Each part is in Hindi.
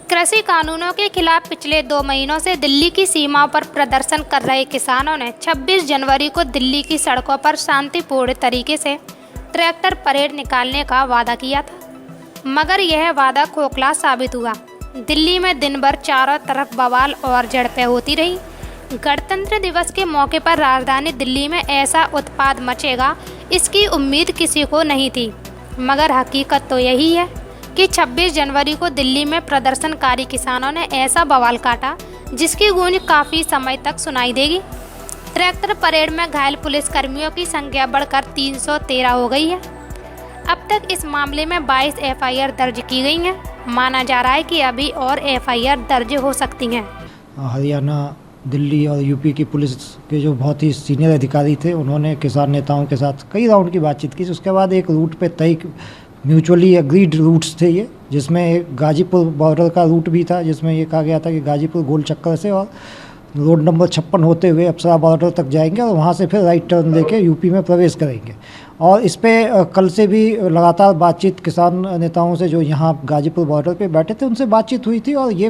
कृषि कानूनों के खिलाफ पिछले 2 महीनों से दिल्ली की सीमाओं पर प्रदर्शन कर रहे किसानों ने 26 जनवरी को दिल्ली की सड़कों पर शांतिपूर्ण तरीके से ट्रैक्टर परेड निकालने का वादा किया था, मगर यह वादा खोखला साबित हुआ। दिल्ली में दिन भर चारों तरफ बवाल और झड़पें होती रही। गणतंत्र दिवस के मौके पर राजधानी दिल्ली में ऐसा उत्पात मचेगा, इसकी उम्मीद किसी को नहीं थी, मगर हकीकत तो यही है कि 26 जनवरी को दिल्ली में प्रदर्शनकारी किसानों ने ऐसा बवाल काटा जिसकी गूंज काफ़ी समय तक सुनाई देगी। ट्रैक्टर परेड में घायल पुलिसकर्मियों की संख्या बढ़कर 313 हो गई है। अब तक इस मामले में 22 एफआईआर दर्ज की गई हैं। माना जा रहा है कि अभी और एफआईआर दर्ज हो सकती हैं। हरियाणा, दिल्ली और यूपी की पुलिस के जो बहुत ही सीनियर अधिकारी थे, उन्होंने किसान नेताओं के साथ कई राउंड की बातचीत की। उसके बाद एक रूट पे तय म्यूचुअली एग्रीड रूट्स थे ये, जिसमें एक गाजीपुर बॉर्डर का रूट भी था, जिसमें ये कहा गया था कि गाजीपुर गोल चक्कर से और रोड नंबर 56 होते हुए अप्सरा बॉर्डर तक जाएंगे और वहाँ से फिर राइट टर्न लेके यूपी में प्रवेश करेंगे। और इस पे कल से भी लगातार बातचीत किसान नेताओं से जो यहाँ गाजीपुर बॉर्डर पे बैठे थे उनसे बातचीत हुई थी, और ये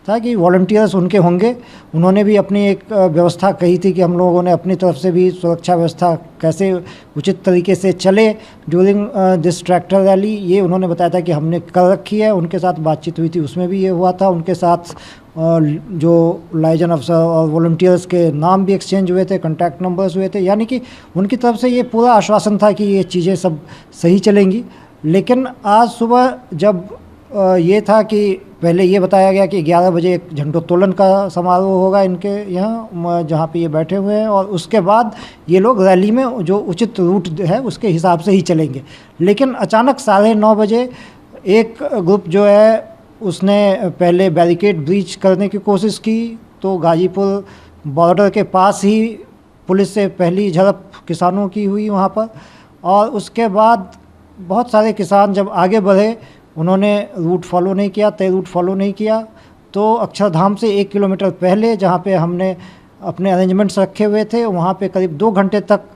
था कि वॉलंटियर्स उनके होंगे। उन्होंने भी अपनी एक व्यवस्था कही थी कि हम लोगों ने अपनी तरफ से भी सुरक्षा व्यवस्था कैसे उचित तरीके से चले ड्यूरिंग दिस ट्रैक्टर रैली, ये उन्होंने बताया था कि हमने कर रखी है। उनके साथ बातचीत हुई थी, उसमें भी ये हुआ था। उनके साथ जो लाइजन अफसर और वॉलंटियर्स के नाम भी एक्सचेंज हुए थे, कॉन्टैक्ट नंबर्स हुए थे, यानी कि उनकी तरफ से ये पूरा आश्वासन था कि ये चीज़ें सब सही चलेंगी। लेकिन आज सुबह जब ये था कि पहले ये बताया गया कि 11 बजे एक झंडोत्तोलन का समारोह होगा इनके यहाँ जहाँ पे ये बैठे हुए हैं, और उसके बाद ये लोग रैली में जो उचित रूट है उसके हिसाब से ही चलेंगे। लेकिन अचानक 9:30 बजे एक ग्रुप जो है उसने पहले बैरिकेड ब्रीच करने की कोशिश की, तो गाजीपुर बॉर्डर के पास ही पुलिस से पहली झड़प किसानों की हुई वहाँ पर। और उसके बाद बहुत सारे किसान जब आगे बढ़े, उन्होंने रूट फॉलो नहीं किया, तय रूट फॉलो नहीं किया, तो अक्षरधाम से 1 किलोमीटर पहले जहाँ पे हमने अपने अरेंजमेंट्स रखे हुए थे, वहाँ पे करीब 2 घंटे तक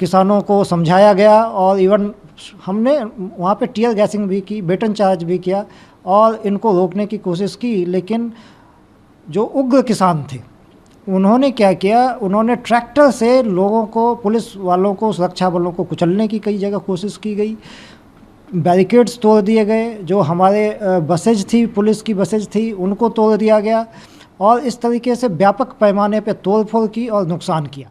किसानों को समझाया गया, और इवन हमने वहाँ पे टीयर गैसिंग भी की, बेटन चार्ज भी किया और इनको रोकने की कोशिश की। लेकिन जो उग्र किसान थे उन्होंने क्या किया, उन्होंने ट्रैक्टर से लोगों को, पुलिस वालों को, सुरक्षा बलों को कुचलने की कई जगह कोशिश की गई। बैरिकेड्स तोड़ दिए गए, जो हमारे बसेज थी, पुलिस की बसेज थी, उनको तोड़ दिया गया, और इस तरीके से व्यापक पैमाने पे तोड़फोड़ की और नुकसान किया।